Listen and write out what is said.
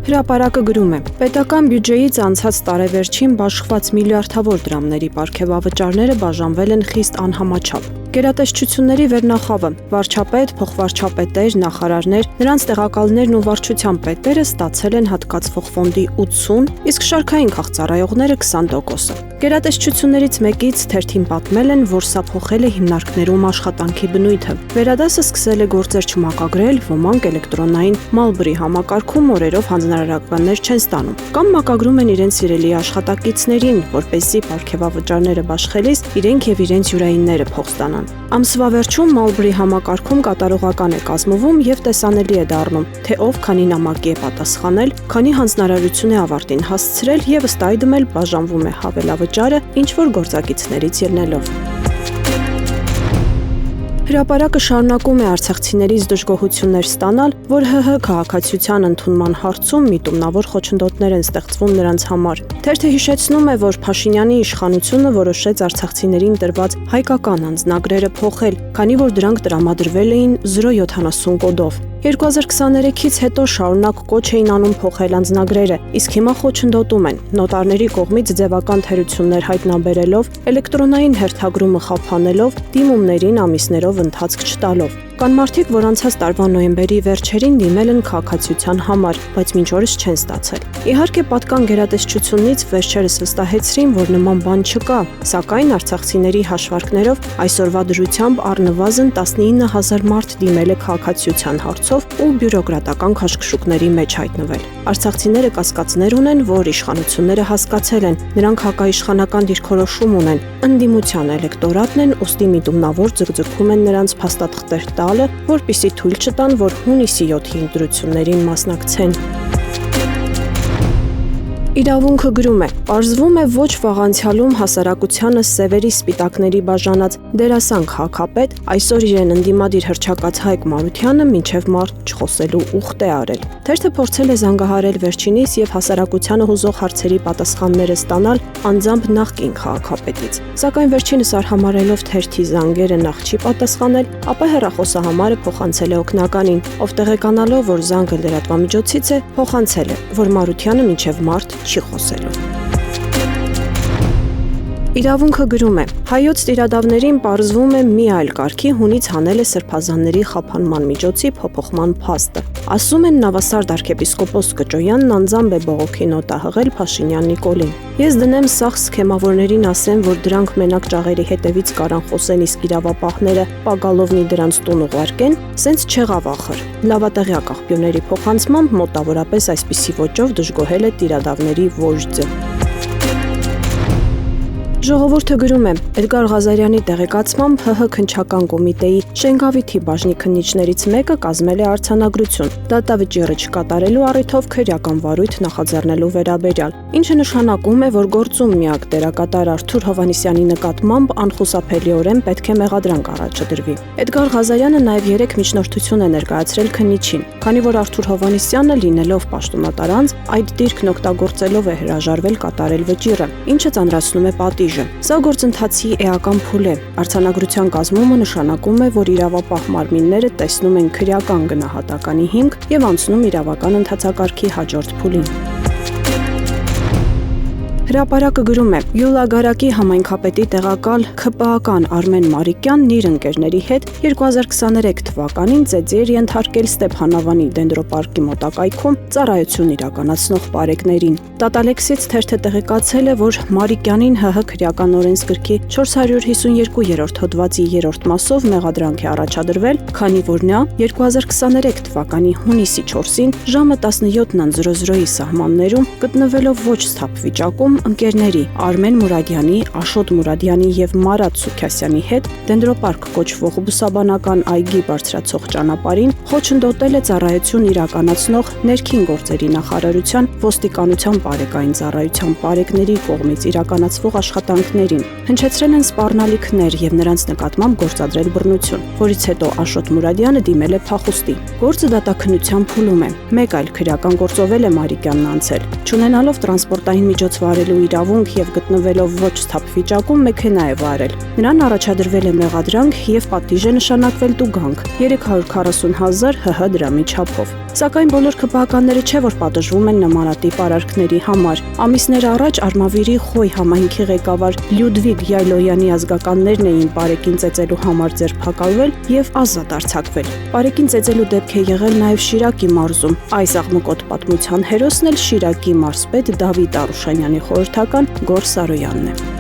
Հրապարակը գրում է. պետական բյուջեից անցած տարեվերջին բաշխված միլիարդավոր դրամների պարգևավճարները բաժանվել են խիստ անհամաչափ։ Գերատեսչությունների վերնախավը, վարչապետ, փոխվարչապետեր, նախարարներ, նրանց տեղակալներն ու վարչության պետերը ստացել են հատկացվող ֆոնդի 80, իսկ շարքային քաղծառայողները 20%-ը։ Գերատեսչություններից մեկից թերթին պատմել են, որ սա փոխել է հիմնարկներում աշխատանքի բնույթը։ Վերադասը սկսել է գործեր չմակագրել, ոմանք էլեկտրոնային Մալբրի համակարգում օրերով հանձնարարականներ չեն ստանում, կամ մակագրում են իրենց սիրելի աշխատակիցներին, որպեսզի պարգևավճարները բաշխելիս իրենք եւ իրենց յուրայինները փող ստանան։ Ամսվա վերջում Մալբրի համակարգում կատարողական է կազմվում եւ տեսանելի է դառնում, թե ով քանի նամակի է պատասխանել, քանի հանձնարարություն է ավարտին հասցրել եւ ըստ այդմ էլ բաժանվում է հավելավճարը ինչ որ գործակիցներից ելնելով։ Հրապարակը շարունակում է արցախցիներից դժգոհություններ ստանալ, որ ՀՀ քաղաքացիության ընդունման հարցում միտումնավոր խոչընդոտներ են ստեղծվում նրանց համար։ Թերթը հիշեցնում է, որ Փաշինյանի իշխանությունը որոշեց արցախցիներին տրված հայկական անձնագրերը փոխել, քանի որ դրանք տրամադրվել էին 070 կոդով։ 2023-ից հետո շարունակ կոչ էին անում փոխել անձնագրերը, իսկ հիմա խոչընդոտում են, նոտարների կողմից ձևական թերություններ հայտնաբերելով, էլեկտրոնային հերթագրումը խափանելով, դիմումներին ամիսներով ընթացք չտալով։ Կան մարդիկ, որ անցած տարվա նոյեմբերի վերջերին դիմել են քաղաքացիության համար, բայց մինչ օրս չեն ստացել։ Իհարկե, պատկան գերատեսչությունից վերջերս վստահեցրին, որ նման բան չկա, սակայն արցախցիների հաշվարկներով այսօրվա դրությամբ առնվազն 19,000 մարդ դիմել է քաղաքացիության հարցով ու բյուրոկրատական քաշքշուկների մեջ հայտնվել։ Արցախցիները կասկածներ ունեն, որ իշխանությունները հասկացել են, նրանք հակաիշխանական դիրքորոշում ունեն, ընդդիմության էլեկտորատն են, ուստի միտումնավոր ձգձգում են նրանց փաստաթղթեր տալը, որպեսզի թույլ չտան, որ հունիսի 7-ի ընտրություններին մասնակցեն։ Իրավունքը գրում է. պարզվում է ոչ վաղ անցյալում հասարակությանը սևերի սպիտակների բաժանած դերասան քաղաքապետ այսօր իրեն ընդդիմադիր հռչակած Հայկ Մարությանը մինչև մարտ չխոսելու ուխտ է արել։ Թերթը փորձել է զանգահարել վերջինիս եւ հասարակությանը հուզող հարցերի պատասխանները ստանալ անձամբ նախկին քաղաքապետից։ Սակայն վերջինս արհամարելով թերթի զանգերը նախ չի պատասխանել, ապա հեռախոսահամարը փոխանցել է օգնականին, ով տեղեկանալով, որ զանգը լրատվամիջոցից է, փոխանցել է, որ Մարությանը մինչև մարտ չի խոսելու։ Իրավունքը գրում է. հայոց տիրադավներին պարզվում է մի այլ կարգի հունից հանել է սրբազանների խափանման միջոցի փոփոխման փաստը։ Ասում են նավասարդ arczepiskopos Կճոյանն անձամբ է բողոքի նոտա հղել Փաշինյան Նիկոլին։ Ես դնեմ սաղ սքեմավորներին ասեմ, որ դրանք մենակ ճաղերի հետևից կարան խոսեն, իսկ իրավապահները Պագալովնի դրանց տուն ուղարկեն, սենց չեղավ ախր։ Լավատեղյակ աղբյուրների փոխանցմամբ մոտավորապես այսպիսի ոճով դժգոհել է տիրադավների վոժդը։ Ժողովուրդը գրում է. Էդգար Ղազարյանի տեղեկացմամբ ՀՀ քննչական կոմիտեի Շենգավիթի բաժնի քննիչներից մեկը կազմել է արձանագրություն, դատավճիռը չկատարելու առիթով քրեական վարույթ նախաձեռնելու վերաբերյալ, ինչը նշանակում է, որ գործում միակ դերակատար Արթուր Հովհաննիսյանի նկատմամբ անխուսափելիորեն պետք է մեղադրանք առաջադրվի։ Էդգար Ղազարյանը նաև 3 միջնորդություն է ներկայացրել քննիչին, քանի որ Արթուր Հովհաննիսյանը լինելով պաշտոնատար անձ, այդ դիրքն օգտագործելով է հրաժարվել կատարել վճիռը, ինչը ծանրացնում է պատիժը։ Սա գործընթացի էական փուլ է։ Արձանագրության կազմումը նշանակում է, որ իրավապահ մարմինները տեսնում են քրեական գնահատականի հիմք եւ անցնում իրավական ընթացակարգի հաջորդ փուլին։ Հրապարակը գրում է. Յուլագարակի համայնքապետի տեղակալ ՔՊԱ-կան Արմեն Մարիկյանն իր ընկերների հետ 2023 թվականին ծեծի ենթարկել Ստեփանավանի դենդրոպարկի մոտակայքում ծառայություն իրականացնող պարեկներին։ Տատալեքսից թերթը տեղեկացել է, որ Մարիկյանին ՀՀ քրեական օրենսգրքի 452-րդ հոդվածի 3-րդ մասով մեղադրանք է առաջադրվել, քանի որ նա 2023 թվականի հունիսի 4-ին ժամը 17:00-ի սահմաններում գտնվելով ոչ սթափ վիճակում ընկերների Արմեն Մուրադյանի, Աշոտ Մուրադյանի եւ Մարատ Սուքասյանի հետ դենդրոպարկ կոչվող բուսաբանական այգի բարձրացող ճանապարհին խոչընդոտել է ծառայություն իրականացնող ներքին գործերի նախարարության ոստիկանության բարեկային ծառայության բարեկների կողմից իրականացվող աշխատանքներին։ Հնչեցրել են սպառնալիքներ եւ նրանց նկատմամբ գործադրել բռնություն, որից հետո Աշոտ Մուրադյանը դիմել է փախուստի։ Գործը դատաքննության փուլում է։ Մեկ այլ քրեական գործով է Մարիկյանն անցել, չունենալով տրանսպորտային միջոց վարելու վարելու իրավունք եւ գտնվելով ոչ սթափ վիճակում մեքենա է վարել։ Նրան առաջադրվել է մեղադրանք եւ պատիժ է նշանակվել տուգանք 340,000 ՀՀ դրամի չափով։ Սակայն բոլոր քպականները չէ որ պատժվում են նմանատիպ արարքների համար։ Ամիսներ առաջ Արմավիրի Խոյ համայնքի ղեկավար Լյուդվիգ Յայլոյանի ազգականներն էին Պարեկին ծեծելու համար ձերբակալվել եւ ազատ արձակվել։ Պարեկին ծեծելու դեպք է եղել նաեւ Շիրակի մարզում։ Այս աղմկոտ պատմության հերոսն էլ Շիրակի մարզպետ Դավիթ Արուշանյանի խորհրդական Գոր Սարոյանն է։